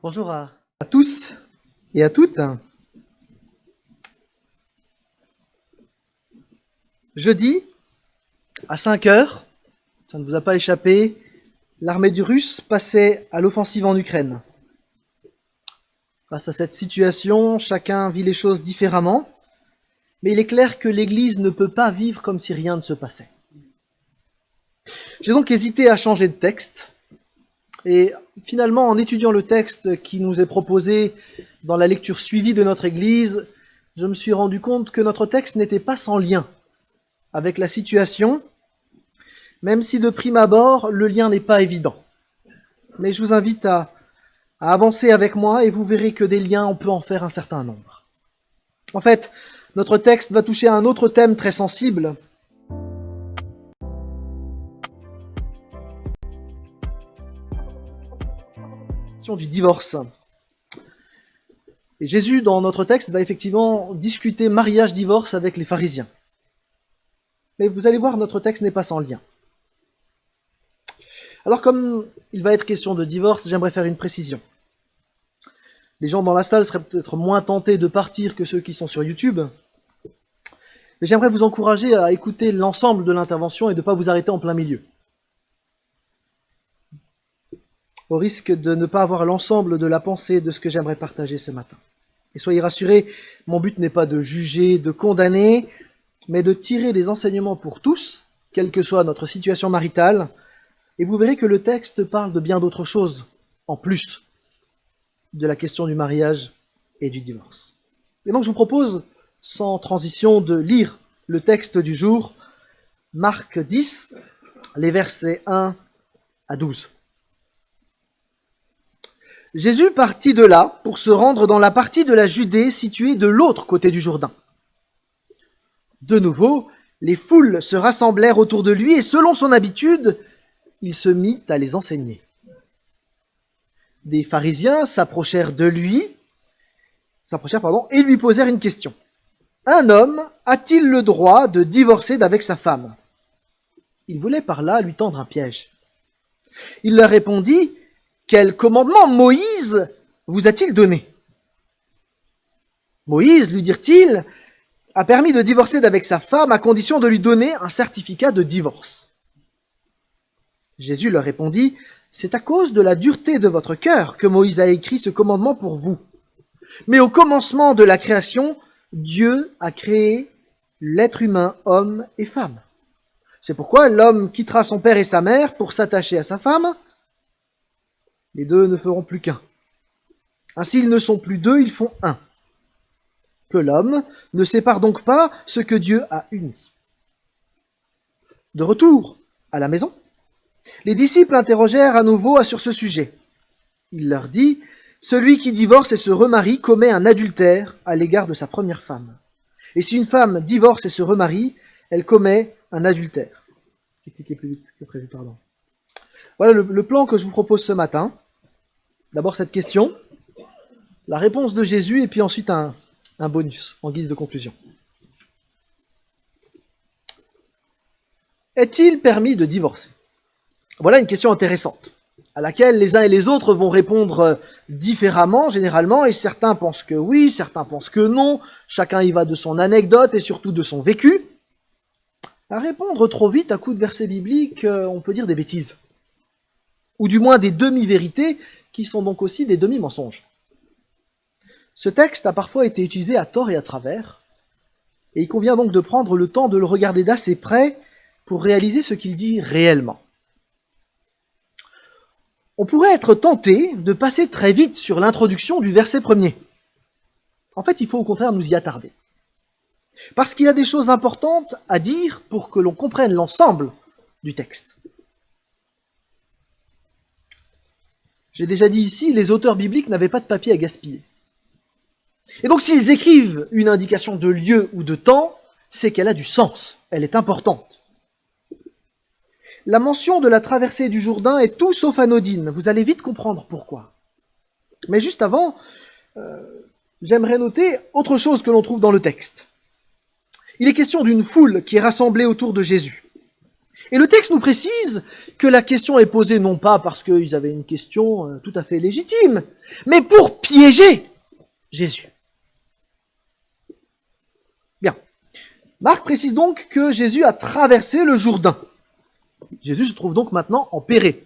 Bonjour à tous et à toutes. Jeudi, à 5 heures, ça ne vous a pas échappé, l'armée du Russe passait à l'offensive en Ukraine. Face à cette situation, chacun vit les choses différemment, mais il est clair que l'Église ne peut pas vivre comme si rien ne se passait. J'ai donc hésité à changer de texte, et finalement, en étudiant le texte qui nous est proposé dans la lecture suivie de notre Église, je me suis rendu compte que notre texte n'était pas sans lien avec la situation, même si de prime abord, le lien n'est pas évident. Mais je vous invite à avancer avec moi et vous verrez que des liens, on peut en faire un certain nombre. En fait, notre texte va toucher à un autre thème très sensible, du divorce. Et Jésus, dans notre texte, va effectivement discuter mariage-divorce avec les pharisiens. Mais vous allez voir, notre texte n'est pas sans lien. Alors comme il va être question de divorce, j'aimerais faire une précision. Les gens dans la salle seraient peut-être moins tentés de partir que ceux qui sont sur YouTube. Mais j'aimerais vous encourager à écouter l'ensemble de l'intervention et de ne pas vous arrêter en plein milieu. Au risque de ne pas avoir l'ensemble de la pensée de ce que j'aimerais partager ce matin. Et soyez rassurés, mon but n'est pas de juger, de condamner, mais de tirer des enseignements pour tous, quelle que soit notre situation maritale, et vous verrez que le texte parle de bien d'autres choses, en plus de la question du mariage et du divorce. Et donc je vous propose, sans transition, de lire le texte du jour, Marc 10, les versets 1 à 12. Jésus partit de là pour se rendre dans la partie de la Judée située de l'autre côté du Jourdain. De nouveau, les foules se rassemblèrent autour de lui et selon son habitude, il se mit à les enseigner. Des pharisiens s'approchèrent et lui posèrent une question. Un homme a-t-il le droit de divorcer d'avec sa femme ? Il voulait par là lui tendre un piège. Il leur répondit, quel commandement Moïse vous a-t-il donné ? Moïse, lui dirent-ils, a permis de divorcer d'avec sa femme à condition de lui donner un certificat de divorce. Jésus leur répondit, c'est à cause de la dureté de votre cœur que Moïse a écrit ce commandement pour vous. Mais au commencement de la création, Dieu a créé l'être humain, homme et femme. C'est pourquoi l'homme quittera son père et sa mère pour s'attacher à sa femme. Les deux ne feront plus qu'un. Ainsi, ils ne sont plus deux, ils font un. Que l'homme ne sépare donc pas ce que Dieu a uni. De retour à la maison, les disciples interrogèrent à nouveau sur ce sujet. Il leur dit, celui qui divorce et se remarie commet un adultère à l'égard de sa première femme. Et si une femme divorce et se remarie, elle commet un adultère. Voilà le plan que je vous propose ce matin. D'abord cette question, la réponse de Jésus et puis ensuite un bonus en guise de conclusion. Est-il permis de divorcer ? Voilà une question intéressante, à laquelle les uns et les autres vont répondre différemment, généralement, et certains pensent que oui, certains pensent que non, chacun y va de son anecdote et surtout de son vécu. À répondre trop vite à coups de versets bibliques, on peut dire des bêtises, ou du moins des demi-vérités, qui sont donc aussi des demi-mensonges. Ce texte a parfois été utilisé à tort et à travers, et il convient donc de prendre le temps de le regarder d'assez près pour réaliser ce qu'il dit réellement. On pourrait être tenté de passer très vite sur l'introduction du verset premier. En fait, il faut au contraire nous y attarder. Parce qu'il y a des choses importantes à dire pour que l'on comprenne l'ensemble du texte. J'ai déjà dit ici, les auteurs bibliques n'avaient pas de papier à gaspiller. Et donc s'ils écrivent une indication de lieu ou de temps, c'est qu'elle a du sens, elle est importante. La mention de la traversée du Jourdain est tout sauf anodine, vous allez vite comprendre pourquoi. Mais juste avant, j'aimerais noter autre chose que l'on trouve dans le texte. Il est question d'une foule qui est rassemblée autour de Jésus. Et le texte nous précise que la question est posée non pas parce qu'ils avaient une question tout à fait légitime, mais pour piéger Jésus. Bien. Marc précise donc que Jésus a traversé le Jourdain. Jésus se trouve donc maintenant en Pérée.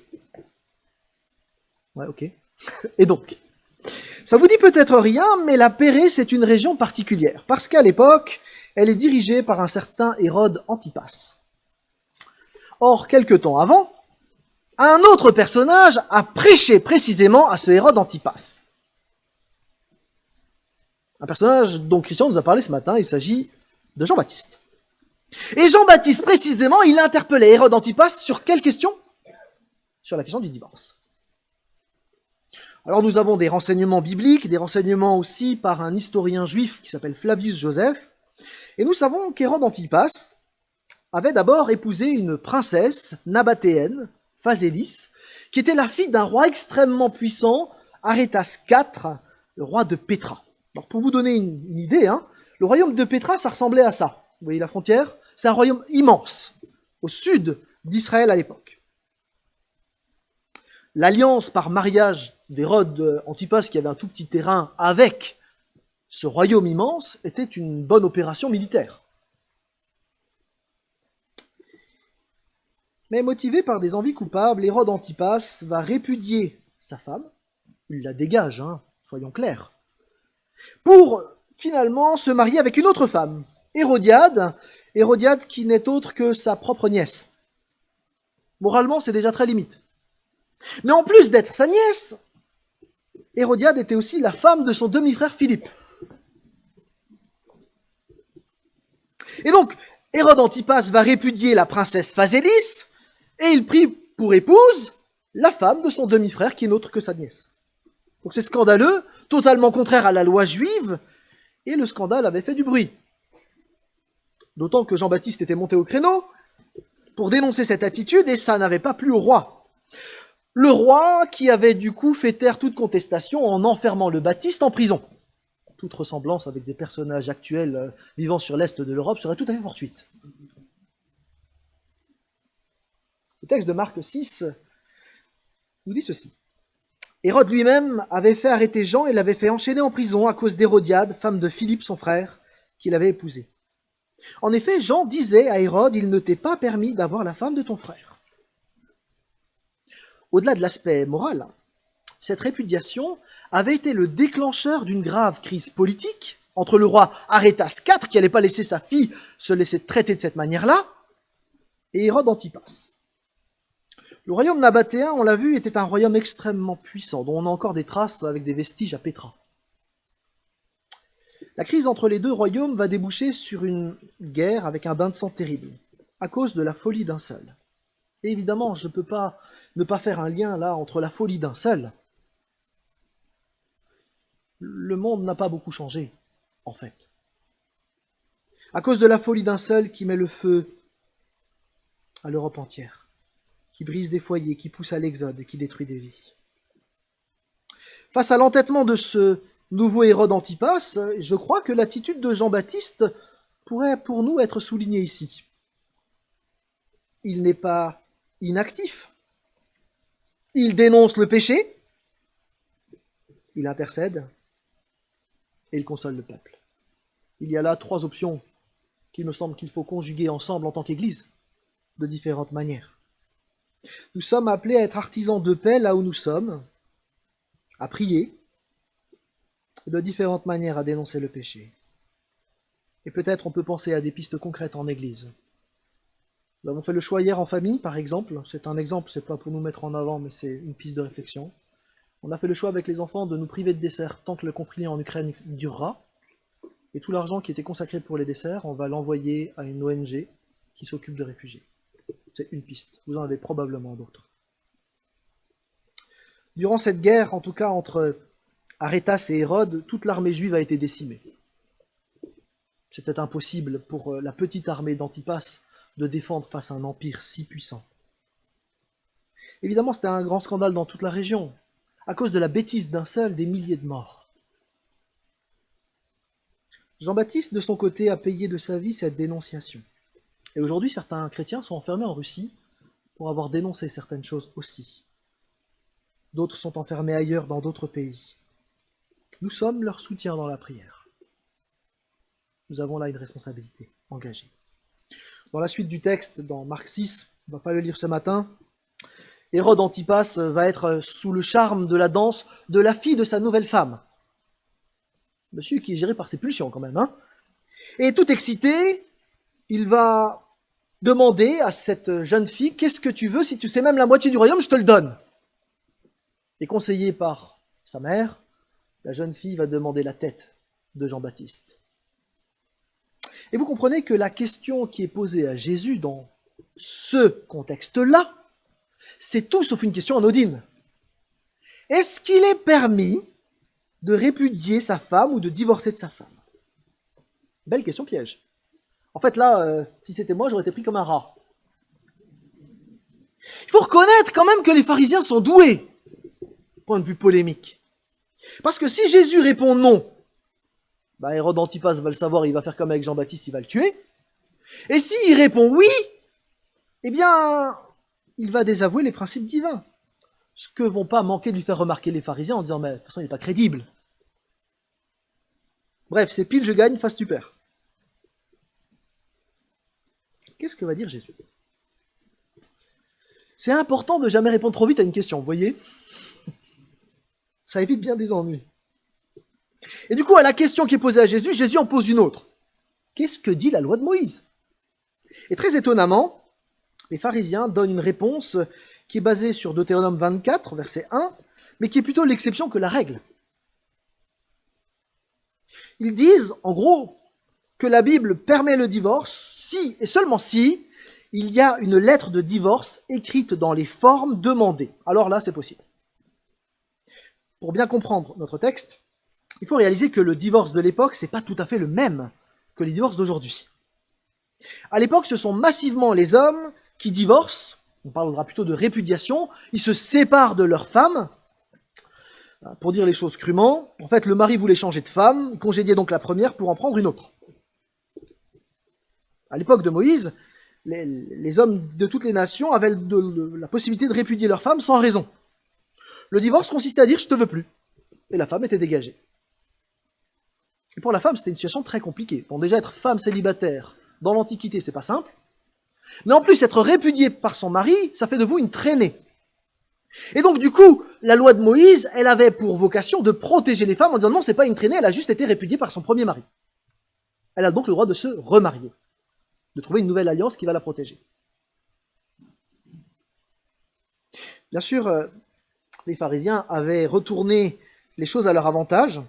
Ouais, ok. Et donc, ça vous dit peut-être rien, mais la Pérée, c'est une région particulière, parce qu'à l'époque, elle est dirigée par un certain Hérode Antipas. Or, quelque temps avant, un autre personnage a prêché précisément à ce Hérode Antipas. Un personnage dont Christian nous a parlé ce matin, il s'agit de Jean-Baptiste. Et Jean-Baptiste, précisément, il interpellait Hérode Antipas sur quelle question ? Sur la question du divorce. Alors nous avons des renseignements bibliques, des renseignements aussi par un historien juif qui s'appelle Flavius Joseph, et nous savons qu'Hérode Antipas avait d'abord épousé une princesse nabatéenne, Phasélis, qui était la fille d'un roi extrêmement puissant, Arétas IV, le roi de Pétra. Alors pour vous donner une idée, le royaume de Pétra, ça ressemblait à ça. Vous voyez la frontière ? C'est un royaume immense, au sud d'Israël à l'époque. L'alliance par mariage d'Hérode Antipas, qui avait un tout petit terrain, avec ce royaume immense, était une bonne opération militaire. Mais motivé par des envies coupables, Hérode Antipas va répudier sa femme, il la dégage, soyons clairs, pour finalement se marier avec une autre femme, Hérodiade qui n'est autre que sa propre nièce. Moralement, c'est déjà très limite. Mais en plus d'être sa nièce, Hérodiade était aussi la femme de son demi-frère Philippe. Et donc, Hérode Antipas va répudier la princesse Phasélis, et il prit pour épouse la femme de son demi-frère, qui n'est autre que sa nièce. Donc c'est scandaleux, totalement contraire à la loi juive, et le scandale avait fait du bruit. D'autant que Jean-Baptiste était monté au créneau pour dénoncer cette attitude, et ça n'avait pas plu au roi. Le roi qui avait du coup fait taire toute contestation en enfermant le Baptiste en prison. Toute ressemblance avec des personnages actuels vivant sur l'est de l'Europe serait tout à fait fortuite. Le texte de Marc 6 nous dit ceci. Hérode lui-même avait fait arrêter Jean et l'avait fait enchaîner en prison à cause d'Hérodiade, femme de Philippe, son frère, qu'il avait épousé. En effet, Jean disait à Hérode, il ne t'est pas permis d'avoir la femme de ton frère. Au-delà de l'aspect moral, cette répudiation avait été le déclencheur d'une grave crise politique entre le roi Arétas IV, qui n'allait pas laisser sa fille se laisser traiter de cette manière-là, et Hérode Antipas. Le royaume nabatéen, on l'a vu, était un royaume extrêmement puissant, dont on a encore des traces avec des vestiges à Pétra. La crise entre les deux royaumes va déboucher sur une guerre avec un bain de sang terrible, à cause de la folie d'un seul. Et évidemment, je ne peux pas ne pas faire un lien là entre la folie d'un seul. Le monde n'a pas beaucoup changé, en fait. À cause de la folie d'un seul qui met le feu à l'Europe entière, qui brise des foyers, qui pousse à l'exode et qui détruit des vies. Face à l'entêtement de ce nouveau Hérode Antipas, je crois que l'attitude de Jean-Baptiste pourrait pour nous être soulignée ici. Il n'est pas inactif. Il dénonce le péché, il intercède et il console le peuple. Il y a là trois options qu'il me semble qu'il faut conjuguer ensemble en tant qu'Église, de différentes manières. Nous sommes appelés à être artisans de paix là où nous sommes, à prier, de différentes manières à dénoncer le péché. Et peut-être on peut penser à des pistes concrètes en Église. Nous avons fait le choix hier en famille, par exemple. C'est un exemple, c'est pas pour nous mettre en avant, mais c'est une piste de réflexion. On a fait le choix avec les enfants de nous priver de desserts tant que le conflit en Ukraine durera. Et tout l'argent qui était consacré pour les desserts, on va l'envoyer à une ONG qui s'occupe de réfugiés. C'est une piste. Vous en avez probablement d'autres. Durant cette guerre, en tout cas entre Arétas et Hérode, toute l'armée juive a été décimée. C'était impossible pour la petite armée d'Antipas de défendre face à un empire si puissant. Évidemment, c'était un grand scandale dans toute la région. À cause de la bêtise d'un seul, des milliers de morts. Jean-Baptiste, de son côté, a payé de sa vie cette dénonciation. Et aujourd'hui, certains chrétiens sont enfermés en Russie pour avoir dénoncé certaines choses aussi. D'autres sont enfermés ailleurs dans d'autres pays. Nous sommes leur soutien dans la prière. Nous avons là une responsabilité engagée. Dans la suite du texte, dans Marc 6, on ne va pas le lire ce matin, Hérode Antipas va être sous le charme de la danse de la fille de sa nouvelle femme. Monsieur qui est géré par ses pulsions quand même. Et tout excité, il va demander à cette jeune fille, qu'est-ce que tu veux, si tu sais même la moitié du royaume, je te le donne. Et conseillé par sa mère, la jeune fille va demander la tête de Jean-Baptiste. Et vous comprenez que la question qui est posée à Jésus dans ce contexte-là, c'est tout sauf une question anodine. Est-ce qu'il est permis de répudier sa femme ou de divorcer de sa femme? Belle question piège. En fait là, si c'était moi, j'aurais été pris comme un rat. Il faut reconnaître quand même que les pharisiens sont doués, point de vue polémique. Parce que si Jésus répond non, Hérode Antipas va le savoir, il va faire comme avec Jean-Baptiste, il va le tuer. Et s'il répond oui, eh bien, il va désavouer les principes divins. Ce que vont pas manquer de lui faire remarquer les pharisiens en disant, mais de toute façon, il n'est pas crédible. Bref, c'est pile je gagne, face tu perds. Qu'est-ce que va dire Jésus? C'est important de jamais répondre trop vite à une question, vous voyez? Ça évite bien des ennuis. Et du coup, à la question qui est posée à Jésus, Jésus en pose une autre. Qu'est-ce que dit la loi de Moïse? Et très étonnamment, les pharisiens donnent une réponse qui est basée sur Deutéronome 24, verset 1, mais qui est plutôt l'exception que la règle. Ils disent, en gros, que la Bible permet le divorce si, et seulement si, il y a une lettre de divorce écrite dans les formes demandées. Alors là, c'est possible. Pour bien comprendre notre texte, il faut réaliser que le divorce de l'époque, c'est pas tout à fait le même que les divorces d'aujourd'hui. À l'époque, ce sont massivement les hommes qui divorcent, on parlera plutôt de répudiation, ils se séparent de leur femme. Pour dire les choses crûment, en fait, le mari voulait changer de femme, il congédiait donc la première pour en prendre une autre. À l'époque de Moïse, les hommes de toutes les nations avaient la possibilité de répudier leur femme sans raison. Le divorce consistait à dire « je te veux plus », et la femme était dégagée. Et pour la femme, c'était une situation très compliquée. Bon, déjà, être femme célibataire dans l'Antiquité, c'est pas simple. Mais en plus, être répudiée par son mari, ça fait de vous une traînée. Et donc, du coup, la loi de Moïse, elle avait pour vocation de protéger les femmes en disant non, c'est pas une traînée, elle a juste été répudiée par son premier mari. Elle a donc le droit de se remarier, de trouver une nouvelle alliance qui va la protéger. Bien sûr, les pharisiens avaient retourné les choses à leur avantage,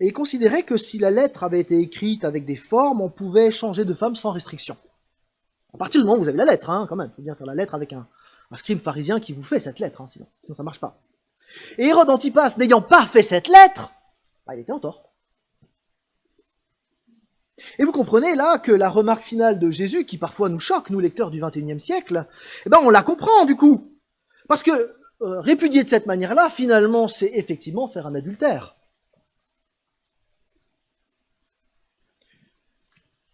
et ils considéraient que si la lettre avait été écrite avec des formes, on pouvait changer de femme sans restriction. À partir du moment où vous avez la lettre, quand même, il faut bien faire la lettre avec un scribe pharisien qui vous fait cette lettre, sinon ça ne marche pas. Et Hérode Antipas, n'ayant pas fait cette lettre, il était en tort. Et vous comprenez là que la remarque finale de Jésus, qui parfois nous choque, nous lecteurs du XXIe siècle, on la comprend du coup. Parce que répudier de cette manière-là, finalement, c'est effectivement faire un adultère.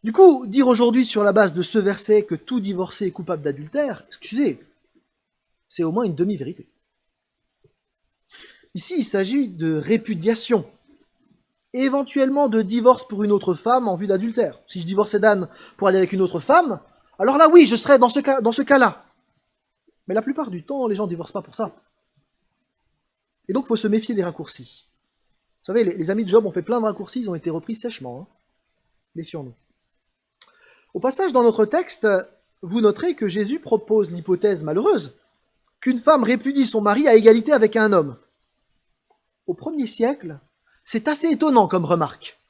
Du coup, dire aujourd'hui sur la base de ce verset que tout divorcé est coupable d'adultère, excusez, c'est au moins une demi-vérité. Ici, il s'agit de répudiation, éventuellement de divorce pour une autre femme en vue d'adultère. Si je divorçais d'Anne pour aller avec une autre femme, alors là oui, je serais dans ce cas-là. Mais la plupart du temps, les gens ne divorcent pas pour ça. Et donc, il faut se méfier des raccourcis. Vous savez, les amis de Job ont fait plein de raccourcis, ils ont été repris sèchement. Méfions-nous. Au passage, dans notre texte, vous noterez que Jésus propose l'hypothèse malheureuse qu'une femme répudie son mari à égalité avec un homme. Au 1er siècle, c'est assez étonnant comme remarque.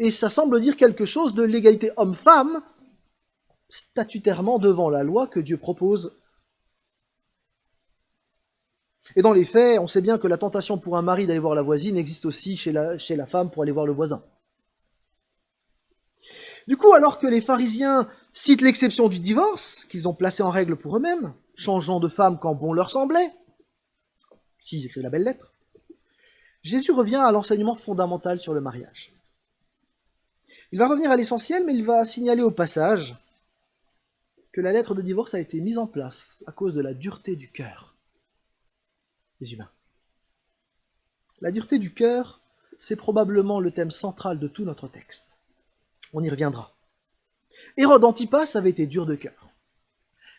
Et ça semble dire quelque chose de l'égalité homme-femme, statutairement devant la loi que Dieu propose. Et dans les faits, on sait bien que la tentation pour un mari d'aller voir la voisine existe aussi chez la femme pour aller voir le voisin. Du coup, alors que les pharisiens citent l'exception du divorce, qu'ils ont placé en règle pour eux-mêmes, changeant de femme quand bon leur semblait, s'ils écrivent la belle lettre, Jésus revient à l'enseignement fondamental sur le mariage. Il va revenir à l'essentiel, mais il va signaler au passage que la lettre de divorce a été mise en place à cause de la dureté du cœur des humains. La dureté du cœur, c'est probablement le thème central de tout notre texte. On y reviendra. Hérode Antipas avait été dur de cœur.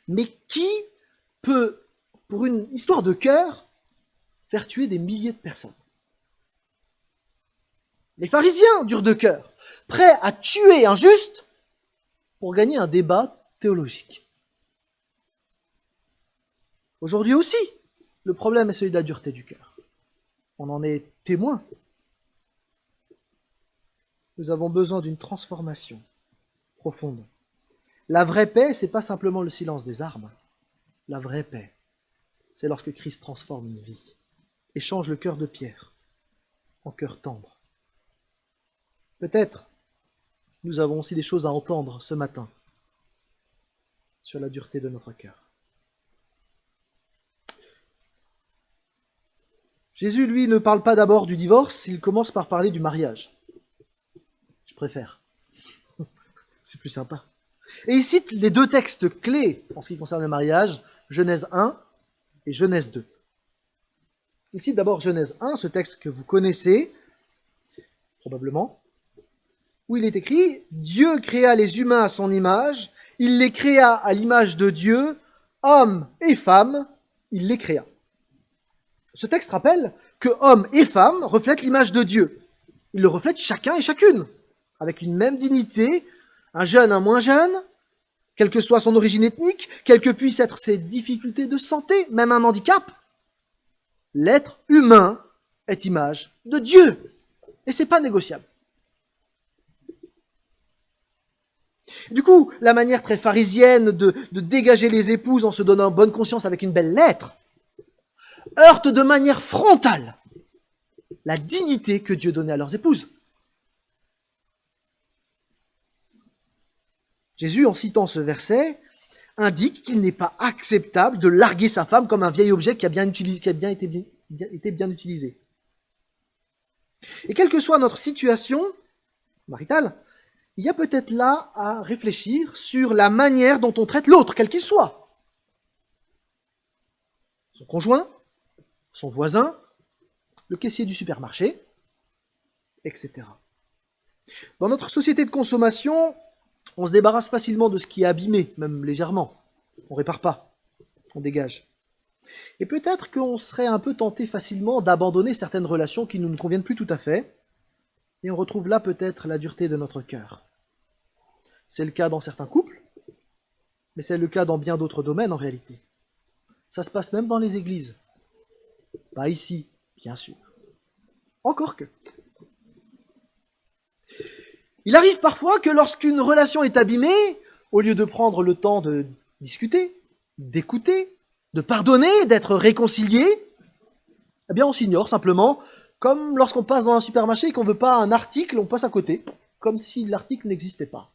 Mais qui peut, pour une histoire de cœur, faire tuer des milliers de personnes? Les pharisiens, durs de cœur, prêts à tuer un juste pour gagner un débat théologique. Aujourd'hui aussi, le problème est celui de la dureté du cœur. On en est témoin. Nous avons besoin d'une transformation profonde. La vraie paix, c'est pas simplement le silence des armes. La vraie paix, c'est lorsque Christ transforme une vie et change le cœur de pierre en cœur tendre. Peut-être nous avons aussi des choses à entendre ce matin sur la dureté de notre cœur. Jésus, lui, ne parle pas d'abord du divorce, il commence par parler du mariage. Je préfère. C'est plus sympa. Et il cite les deux textes clés en ce qui concerne le mariage, Genèse 1 et Genèse 2. Il cite d'abord Genèse 1, ce texte que vous connaissez, probablement, où il est écrit « Dieu créa les humains à son image, il les créa à l'image de Dieu, hommes et femmes, il les créa. » Ce texte rappelle que hommes et femmes reflètent l'image de Dieu. Ils le reflètent chacun et chacune, avec une même dignité, un jeune, un moins jeune, quelle que soit son origine ethnique, quelles que puissent être ses difficultés de santé, même un handicap. L'être humain est image de Dieu, et c'est pas négociable. Du coup, la manière très pharisienne de dégager les épouses en se donnant bonne conscience avec une belle lettre heurte de manière frontale la dignité que Dieu donnait à leurs épouses. Jésus, en citant ce verset, indique qu'il n'est pas acceptable de larguer sa femme comme un vieil objet qui a été bien utilisé. Et quelle que soit notre situation maritale, il y a peut-être là à réfléchir sur la manière dont on traite l'autre, quel qu'il soit. Son conjoint, son voisin, le caissier du supermarché, etc. Dans notre société de consommation, on se débarrasse facilement de ce qui est abîmé, même légèrement. On ne répare pas, on dégage. Et peut-être qu'on serait un peu tenté facilement d'abandonner certaines relations qui ne nous conviennent plus tout à fait, et on retrouve là peut-être la dureté de notre cœur. C'est le cas dans certains couples, mais c'est le cas dans bien d'autres domaines en réalité. Ça se passe même dans les églises. Pas ici, bien sûr. Encore que. Il arrive parfois que lorsqu'une relation est abîmée, au lieu de prendre le temps de discuter, d'écouter, de pardonner, d'être réconcilié, eh bien on s'ignore simplement, comme lorsqu'on passe dans un supermarché et qu'on ne veut pas un article, on passe à côté, comme si l'article n'existait pas.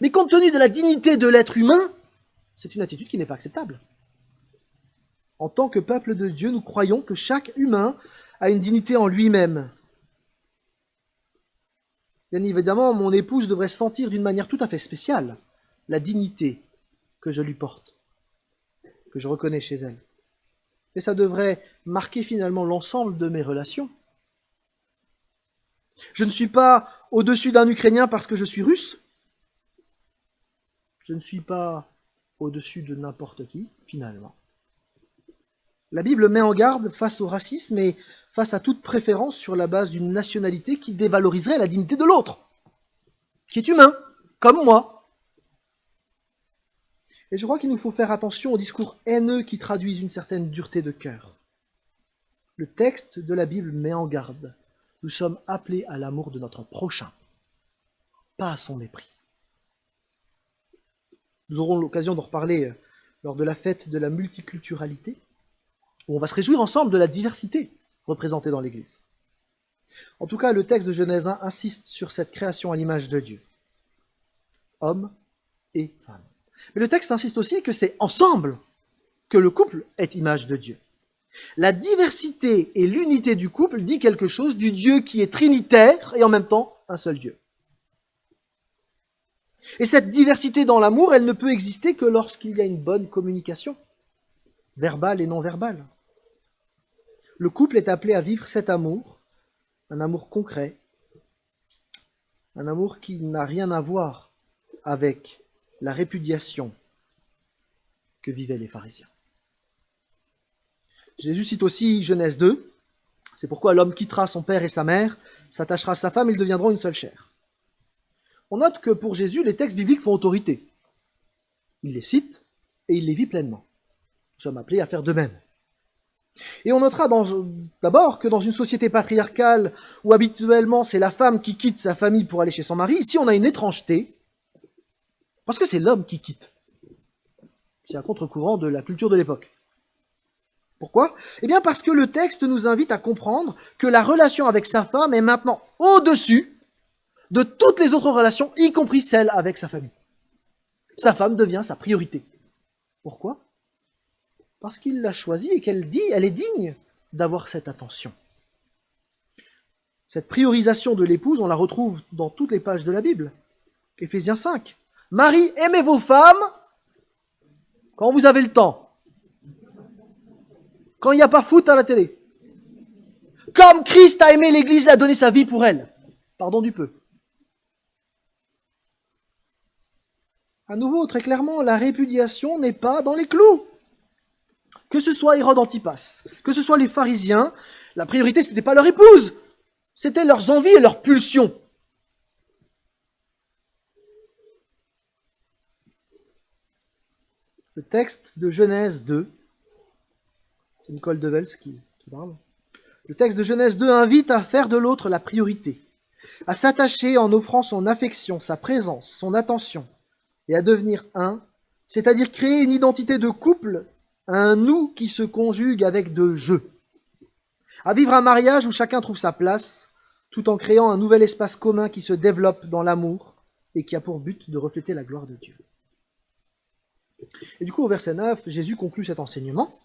Mais compte tenu de la dignité de l'être humain, c'est une attitude qui n'est pas acceptable. En tant que peuple de Dieu, nous croyons que chaque humain a une dignité en lui-même. Bien évidemment, mon épouse devrait sentir d'une manière tout à fait spéciale la dignité que je lui porte, que je reconnais chez elle. Et ça devrait marquer finalement l'ensemble de mes relations. Je ne suis pas au-dessus d'un Ukrainien parce que je suis russe. Je ne suis pas au-dessus de n'importe qui, finalement. La Bible met en garde face au racisme et face à toute préférence sur la base d'une nationalité qui dévaloriserait la dignité de l'autre, qui est humain, comme moi. Et je crois qu'il nous faut faire attention aux discours haineux qui traduisent une certaine dureté de cœur. Le texte de la Bible met en garde. Nous sommes appelés à l'amour de notre prochain, pas à son mépris. Nous aurons l'occasion d'en reparler lors de la fête de la multiculturalité, où on va se réjouir ensemble de la diversité représentée dans l'Église. En tout cas, le texte de Genèse 1 insiste sur cette création à l'image de Dieu. Hommes et femmes. Mais le texte insiste aussi que c'est ensemble que le couple est image de Dieu. La diversité et l'unité du couple dit quelque chose du Dieu qui est trinitaire et en même temps un seul Dieu. Et cette diversité dans l'amour, elle ne peut exister que lorsqu'il y a une bonne communication, verbale et non verbale. Le couple est appelé à vivre cet amour, un amour concret, un amour qui n'a rien à voir avec la répudiation que vivaient les pharisiens. Jésus cite aussi Genèse 2, c'est pourquoi l'homme quittera son père et sa mère, s'attachera à sa femme, ils deviendront une seule chair. On note que pour Jésus, les textes bibliques font autorité. Il les cite et il les vit pleinement. Nous sommes appelés à faire de même. Et on notera d'abord que dans une société patriarcale où habituellement c'est la femme qui quitte sa famille pour aller chez son mari, ici on a une étrangeté, parce que c'est l'homme qui quitte. C'est à contre-courant de la culture de l'époque. Pourquoi ? Eh bien parce que le texte nous invite à comprendre que la relation avec sa femme est maintenant au-dessus de toutes les autres relations, y compris celle avec sa famille. Sa femme devient sa priorité. Pourquoi ? Parce qu'il l'a choisie et qu'elle dit, elle est digne d'avoir cette attention. Cette priorisation de l'épouse, on la retrouve dans toutes les pages de la Bible. Éphésiens 5. Marie, aimez vos femmes quand vous avez le temps. Quand il n'y a pas foot à la télé. Comme Christ a aimé l'Église et a donné sa vie pour elle. Pardon du peu. À nouveau, très clairement, la répudiation n'est pas dans les clous. Que ce soit Hérode Antipas, que ce soit les pharisiens, la priorité, ce n'était pas leur épouse, c'était leurs envies et leurs pulsions. Le texte de Genèse 2, c'est Nicole Devels qui parle, le texte de Genèse 2 invite à faire de l'autre la priorité, à s'attacher en offrant son affection, sa présence, son attention, et à devenir un, c'est-à-dire créer une identité de couple, un nous qui se conjugue avec de je. À vivre un mariage où chacun trouve sa place, tout en créant un nouvel espace commun qui se développe dans l'amour et qui a pour but de refléter la gloire de Dieu. Et du coup, au verset 9, Jésus conclut cet enseignement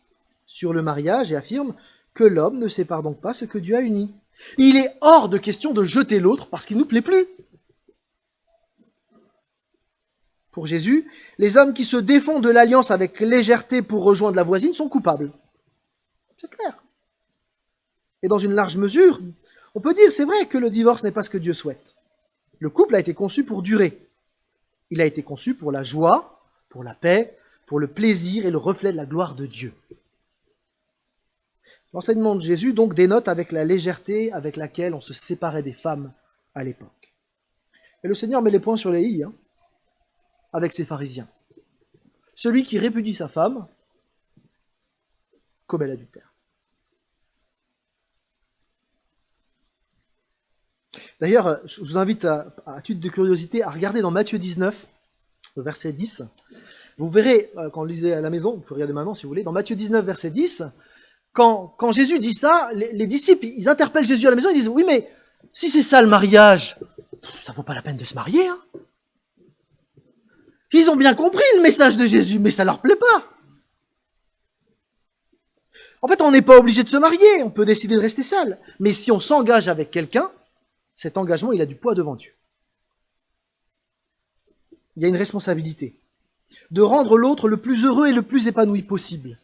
sur le mariage et affirme que l'homme ne sépare donc pas ce que Dieu a uni. Il est hors de question de jeter l'autre parce qu'il ne nous plaît plus. Pour Jésus, les hommes qui se défont de l'alliance avec légèreté pour rejoindre la voisine sont coupables. C'est clair. Et dans une large mesure, on peut dire, c'est vrai que le divorce n'est pas ce que Dieu souhaite. Le couple a été conçu pour durer. Il a été conçu pour la joie, pour la paix, pour le plaisir et le reflet de la gloire de Dieu. L'enseignement de Jésus donc dénote avec la légèreté avec laquelle on se séparait des femmes à l'époque. Et le Seigneur met les points sur les i, avec ses pharisiens. Celui qui répudie sa femme commet l'adultère. D'ailleurs, je vous invite à titre de curiosité à regarder dans Matthieu 19, le verset 10. Vous verrez, quand vous lisez à la maison, vous pouvez regarder maintenant si vous voulez, dans Matthieu 19, verset 10, quand Jésus dit ça, les disciples, ils interpellent Jésus à la maison, ils disent, oui mais si c'est ça le mariage, ça vaut pas la peine de se marier, hein. Ils ont bien compris le message de Jésus, mais ça leur plaît pas. En fait, on n'est pas obligé de se marier, on peut décider de rester seul. Mais si on s'engage avec quelqu'un, cet engagement, il a du poids devant Dieu. Il y a une responsabilité de rendre l'autre le plus heureux et le plus épanoui possible.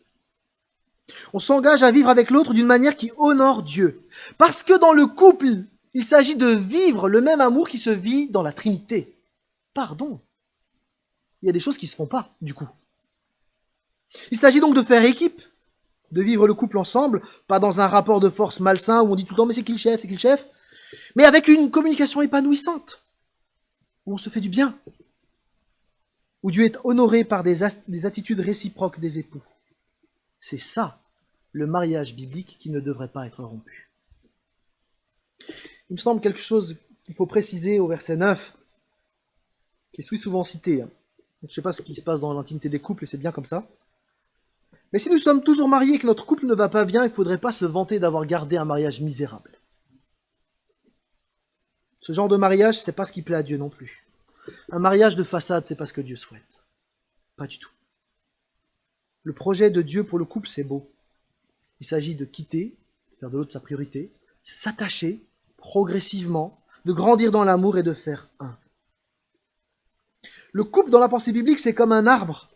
On s'engage à vivre avec l'autre d'une manière qui honore Dieu. Parce que dans le couple, il s'agit de vivre le même amour qui se vit dans la Trinité. Pardon. Il y a des choses qui ne se font pas, du coup. Il s'agit donc de faire équipe, de vivre le couple ensemble, pas dans un rapport de force malsain où on dit tout le temps « mais c'est qui le chef ?» mais avec une communication épanouissante, où on se fait du bien, où Dieu est honoré par des attitudes réciproques des époux. C'est ça, le mariage biblique qui ne devrait pas être rompu. Il me semble quelque chose qu'il faut préciser au verset 9, qui est souvent cité. Je ne sais pas ce qui se passe dans l'intimité des couples, et c'est bien comme ça. Mais si nous sommes toujours mariés et que notre couple ne va pas bien, il ne faudrait pas se vanter d'avoir gardé un mariage misérable. Ce genre de mariage, c'est pas ce qui plaît à Dieu non plus. Un mariage de façade, c'est pas ce que Dieu souhaite. Pas du tout. Le projet de Dieu pour le couple, c'est beau. Il s'agit de quitter, de faire de l'autre sa priorité, s'attacher progressivement, de grandir dans l'amour et de faire un. Le couple dans la pensée biblique, c'est comme un arbre.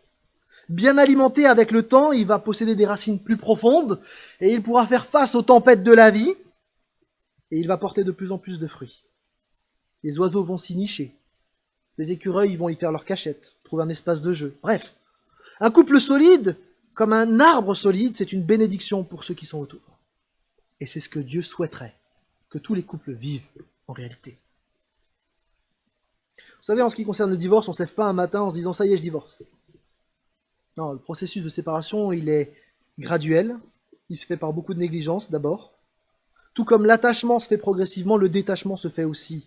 Bien alimenté avec le temps, il va posséder des racines plus profondes et il pourra faire face aux tempêtes de la vie et il va porter de plus en plus de fruits. Les oiseaux vont s'y nicher. Les écureuils vont y faire leur cachette, trouver un espace de jeu. Bref, un couple solide, comme un arbre solide, c'est une bénédiction pour ceux qui sont autour. Et c'est ce que Dieu souhaiterait, que tous les couples vivent en réalité. Vous savez, en ce qui concerne le divorce, on ne se lève pas un matin en se disant « ça y est, je divorce ». Non, le processus de séparation, il est graduel, il se fait par beaucoup de négligence d'abord. Tout comme l'attachement se fait progressivement, le détachement se fait aussi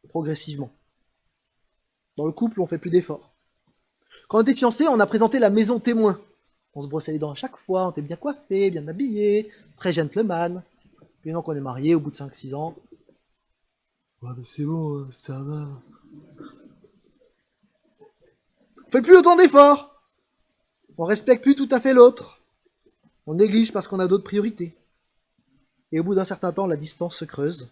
progressivement. Dans le couple, on fait plus d'efforts. Quand on était fiancés, on a présenté la maison témoin. On se brossait les dents à chaque fois, on était bien coiffé, bien habillé, très gentleman. Puis maintenant qu'on est marié, au bout de 5-6 ans, ouais mais c'est bon, ça va. On fait plus autant d'efforts. On respecte plus tout à fait l'autre. On néglige parce qu'on a d'autres priorités. Et au bout d'un certain temps, la distance se creuse.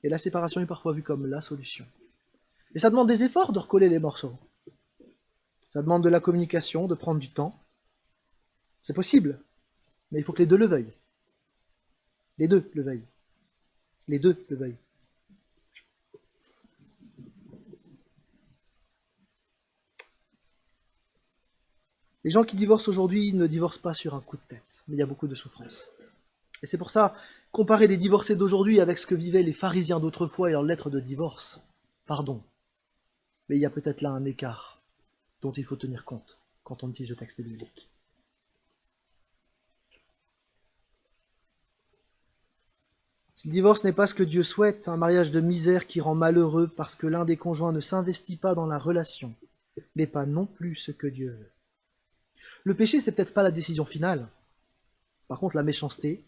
Et la séparation est parfois vue comme la solution. Et ça demande des efforts de recoller les morceaux. Ça demande de la communication, de prendre du temps. C'est possible, mais il faut que les deux le veuillent. Les deux le veuillent. Les deux le veuillent. Les gens qui divorcent aujourd'hui ne divorcent pas sur un coup de tête, mais il y a beaucoup de souffrance. Et c'est pour ça, comparer les divorcés d'aujourd'hui avec ce que vivaient les pharisiens d'autrefois et leurs lettres de divorce, pardon, mais il y a peut-être là un écart dont il faut tenir compte quand on utilise le texte biblique. Si le divorce n'est pas ce que Dieu souhaite, un mariage de misère qui rend malheureux parce que l'un des conjoints ne s'investit pas dans la relation, n'est pas non plus ce que Dieu veut. Le péché, c'est peut-être pas la décision finale. Par contre, la méchanceté,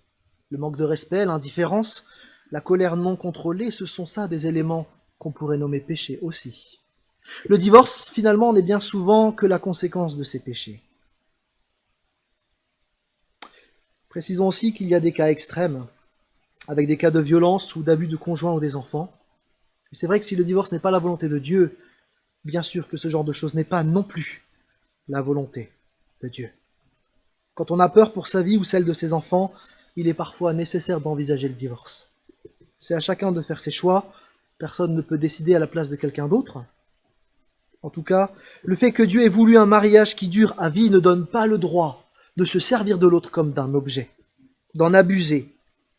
le manque de respect, l'indifférence, la colère non contrôlée, ce sont ça des éléments qu'on pourrait nommer péché aussi. Le divorce, finalement, n'est bien souvent que la conséquence de ces péchés. Précisons aussi qu'il y a des cas extrêmes, avec des cas de violence ou d'abus de conjoint ou des enfants. Et c'est vrai que si le divorce n'est pas la volonté de Dieu, bien sûr que ce genre de choses n'est pas non plus la volonté de Dieu. Quand on a peur pour sa vie ou celle de ses enfants, il est parfois nécessaire d'envisager le divorce. C'est à chacun de faire ses choix, personne ne peut décider à la place de quelqu'un d'autre. En tout cas, le fait que Dieu ait voulu un mariage qui dure à vie ne donne pas le droit de se servir de l'autre comme d'un objet, d'en abuser.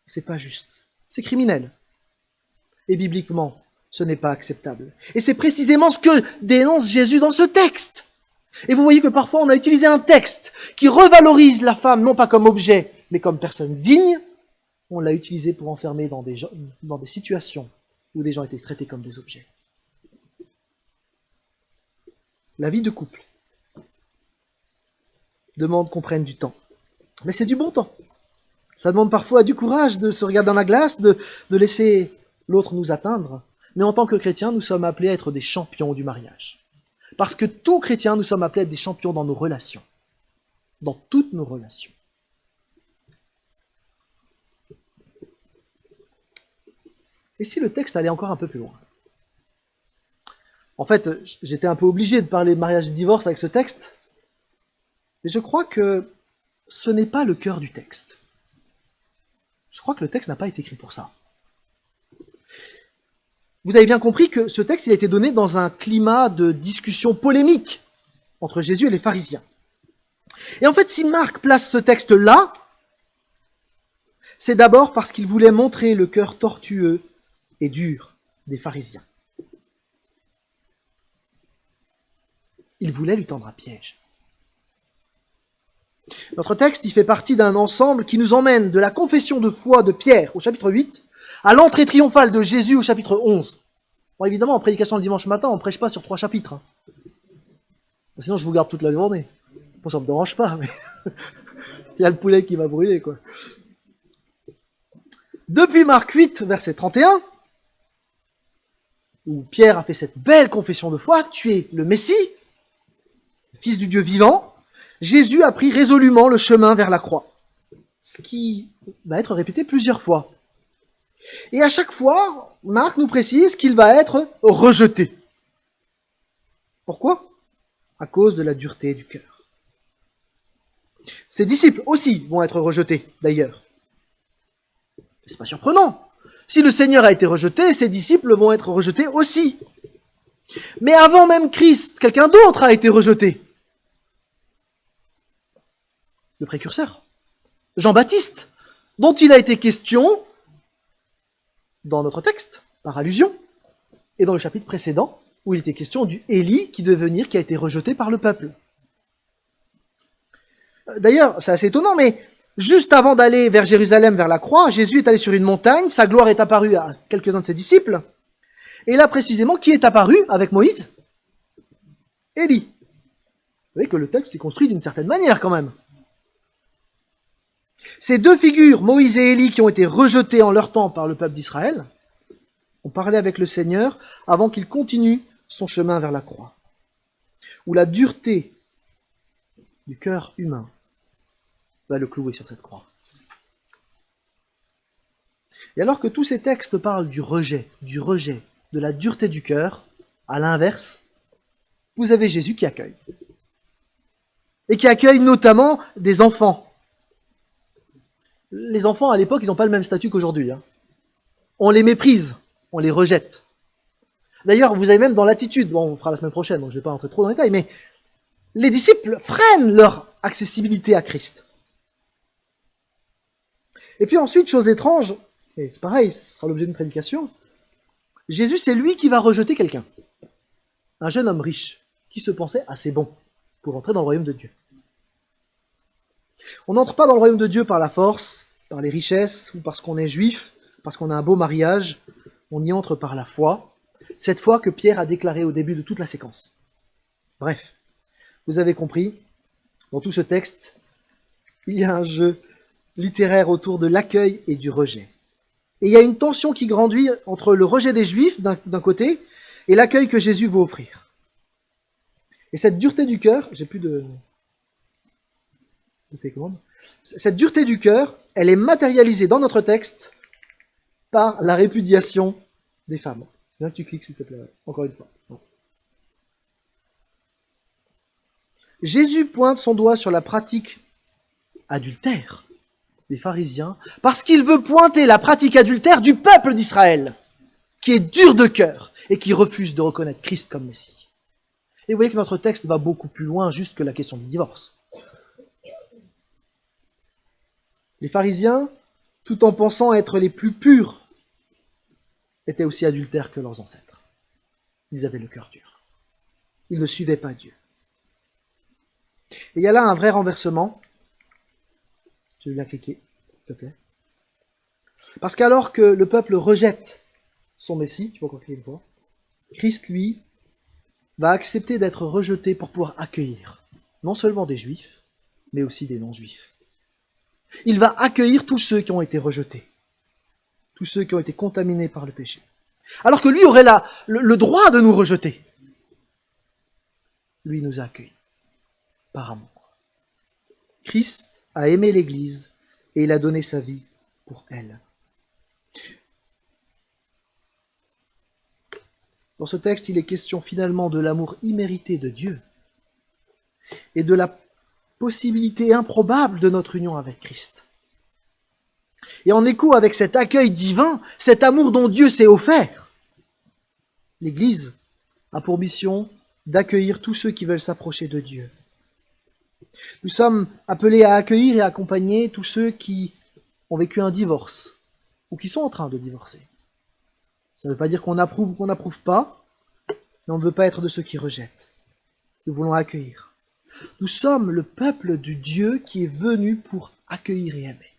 C'est pas juste, c'est criminel. Et bibliquement, ce n'est pas acceptable. Et c'est précisément ce que dénonce Jésus dans ce texte. Et vous voyez que parfois on a utilisé un texte qui revalorise la femme, non pas comme objet, mais comme personne digne. On l'a utilisé pour enfermer dans des situations où des gens étaient traités comme des objets. La vie de couple demande qu'on prenne du temps. Mais c'est du bon temps. Ça demande parfois du courage de se regarder dans la glace, de laisser l'autre nous atteindre. Mais en tant que chrétiens, nous sommes appelés à être des champions du mariage. Parce que tout chrétien, nous sommes appelés à être des champions dans nos relations. Dans toutes nos relations. Et si le texte allait encore un peu plus loin? En fait, j'étais un peu obligé de parler de mariage et de divorce avec ce texte, mais je crois que ce n'est pas le cœur du texte. Je crois que le texte n'a pas été écrit pour ça. Vous avez bien compris que ce texte il a été donné dans un climat de discussion polémique entre Jésus et les pharisiens. Et en fait, si Marc place ce texte-là, c'est d'abord parce qu'il voulait montrer le cœur tortueux et dur des pharisiens. Il voulait lui tendre un piège. Notre texte, il fait partie d'un ensemble qui nous emmène de la confession de foi de Pierre au chapitre 8 à l'entrée triomphale de Jésus au chapitre 11. Bon, évidemment, en prédication le dimanche matin, on ne prêche pas sur 3 chapitres. Sinon, je vous garde toute la journée. Bon, ça ne me dérange pas, mais il y a le poulet qui va brûler, quoi. Depuis Marc 8, verset 31, où Pierre a fait cette belle confession de foi, tu es le Messie, le Fils du Dieu vivant, Jésus a pris résolument le chemin vers la croix. Ce qui va être répété plusieurs fois. Et à chaque fois, Marc nous précise qu'il va être rejeté. Pourquoi? À cause de la dureté du cœur. Ses disciples aussi vont être rejetés, d'ailleurs. C'est pas surprenant. Si le Seigneur a été rejeté, ses disciples vont être rejetés aussi. Mais avant même Christ, quelqu'un d'autre a été rejeté. Le précurseur, Jean-Baptiste, dont il a été question dans notre texte, par allusion, et dans le chapitre précédent, où il était question du Élie qui a été rejeté par le peuple. D'ailleurs, c'est assez étonnant, mais juste avant d'aller vers Jérusalem, vers la croix, Jésus est allé sur une montagne, sa gloire est apparue à quelques-uns de ses disciples, et là précisément, qui est apparu avec Moïse? Élie. Vous voyez que le texte est construit d'une certaine manière quand même. Ces deux figures, Moïse et Élie, qui ont été rejetés en leur temps par le peuple d'Israël, ont parlé avec le Seigneur avant qu'il continue son chemin vers la croix, où la dureté du cœur humain va le clouer sur cette croix. Et alors que tous ces textes parlent du rejet, de la dureté du cœur, à l'inverse, vous avez Jésus qui accueille. Et qui accueille notamment des enfants. Les enfants, à l'époque, ils n'ont pas le même statut qu'aujourd'hui. On les méprise, on les rejette. D'ailleurs, vous avez même dans l'attitude, bon, on fera la semaine prochaine, donc je ne vais pas rentrer trop dans les détails, mais les disciples freinent leur accessibilité à Christ. Et puis ensuite, chose étrange, et c'est pareil, ce sera l'objet d'une prédication, Jésus, c'est lui qui va rejeter quelqu'un. Un jeune homme riche, qui se pensait assez bon pour entrer dans le royaume de Dieu. On n'entre pas dans le royaume de Dieu par la force, par les richesses, ou parce qu'on est juif, parce qu'on a un beau mariage. On y entre par la foi. Cette foi que Pierre a déclarée au début de toute la séquence. Bref, vous avez compris, dans tout ce texte, il y a un jeu littéraire autour de l'accueil et du rejet. Et il y a une tension qui grandit entre le rejet des Juifs d'un côté et l'accueil que Jésus veut offrir. Et cette dureté du cœur, j'ai plus de télécommande. Cette dureté du cœur, elle est matérialisée dans notre texte par la répudiation des femmes. Bien que tu cliques, s'il te plaît. Encore une fois. Non. Jésus pointe son doigt sur la pratique adultère des pharisiens parce qu'il veut pointer la pratique adultère du peuple d'Israël, qui est dur de cœur et qui refuse de reconnaître Christ comme Messie. Et vous voyez que notre texte va beaucoup plus loin juste que la question du divorce. Les pharisiens, tout en pensant être les plus purs, étaient aussi adultères que leurs ancêtres. Ils avaient le cœur dur. Ils ne suivaient pas Dieu. Et il y a là un vrai renversement. Je vais bien cliquer, s'il te plaît. Parce qu'alors que le peuple rejette son Messie, tu peux encore cliquer une fois, Christ, lui, va accepter d'être rejeté pour pouvoir accueillir non seulement des Juifs, mais aussi des non-Juifs. Il va accueillir tous ceux qui ont été rejetés, tous ceux qui ont été contaminés par le péché. Alors que lui aurait le droit de nous rejeter. Lui nous a accueillis par amour. Christ a aimé l'Église et il a donné sa vie pour elle. Dans ce texte, il est question finalement de l'amour immérité de Dieu et de la possibilité improbable de notre union avec Christ. Et en écho avec cet accueil divin, cet amour dont Dieu s'est offert, l'Église a pour mission d'accueillir tous ceux qui veulent s'approcher de Dieu. Nous sommes appelés à accueillir et à accompagner tous ceux qui ont vécu un divorce ou qui sont en train de divorcer. Ça ne veut pas dire qu'on approuve ou qu'on n'approuve pas, mais on ne veut pas être de ceux qui rejettent. Nous voulons accueillir. Nous sommes le peuple du Dieu qui est venu pour accueillir et aimer.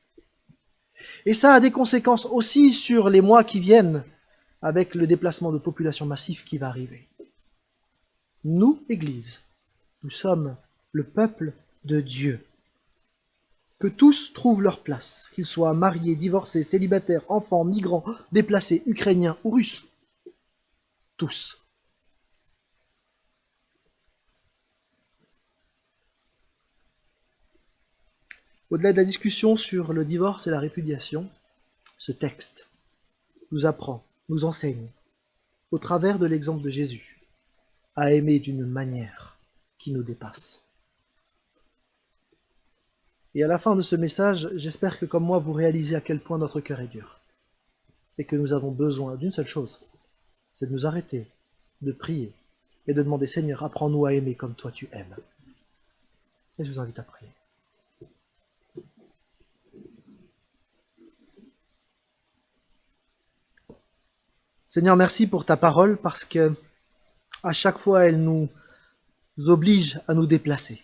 Et ça a des conséquences aussi sur les mois qui viennent, avec le déplacement de population massif qui va arriver. Nous, Église, nous sommes le peuple de Dieu. Que tous trouvent leur place, qu'ils soient mariés, divorcés, célibataires, enfants, migrants, déplacés, ukrainiens ou russes. Tous. Au-delà de la discussion sur le divorce et la répudiation, ce texte nous apprend, nous enseigne, au travers de l'exemple de Jésus, à aimer d'une manière qui nous dépasse. Et à la fin de ce message, j'espère que comme moi, vous réalisez à quel point notre cœur est dur. Et que nous avons besoin d'une seule chose, c'est de nous arrêter, de prier et de demander, Seigneur, apprends-nous à aimer comme toi tu aimes. Et je vous invite à prier. Seigneur, merci pour ta parole parce que à chaque fois, elle nous oblige à nous déplacer.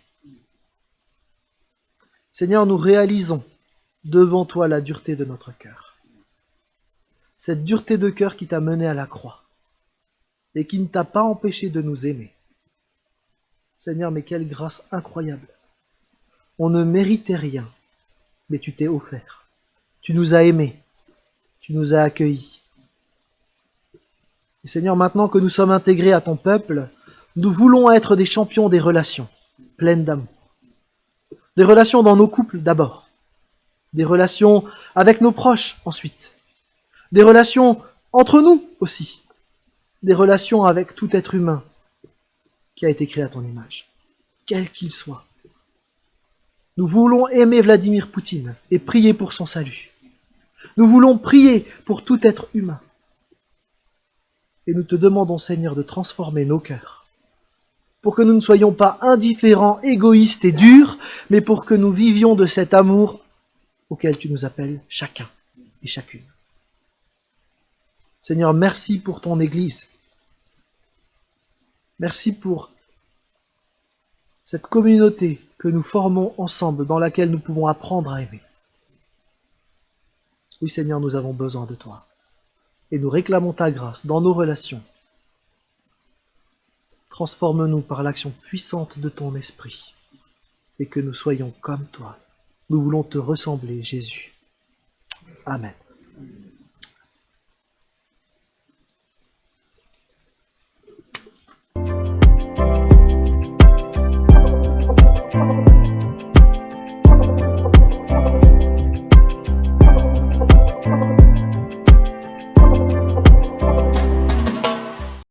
Seigneur, nous réalisons devant toi la dureté de notre cœur. Cette dureté de cœur qui t'a mené à la croix et qui ne t'a pas empêché de nous aimer. Seigneur, mais quelle grâce incroyable. On ne méritait rien, mais tu t'es offert. Tu nous as aimés, tu nous as accueillis. Et Seigneur, maintenant que nous sommes intégrés à ton peuple, nous voulons être des champions des relations, pleines d'amour. Des relations dans nos couples d'abord, des relations avec nos proches ensuite, des relations entre nous aussi, des relations avec tout être humain qui a été créé à ton image, quel qu'il soit. Nous voulons aimer Vladimir Poutine et prier pour son salut. Nous voulons prier pour tout être humain. Et nous te demandons, Seigneur, de transformer nos cœurs pour que nous ne soyons pas indifférents, égoïstes et durs, mais pour que nous vivions de cet amour auquel tu nous appelles chacun et chacune. Seigneur, merci pour ton Église. Merci pour cette communauté que nous formons ensemble, dans laquelle nous pouvons apprendre à aimer. Oui, Seigneur, nous avons besoin de toi. Et nous réclamons ta grâce dans nos relations. Transforme-nous par l'action puissante de ton esprit et que nous soyons comme toi. Nous voulons te ressembler, Jésus. Amen.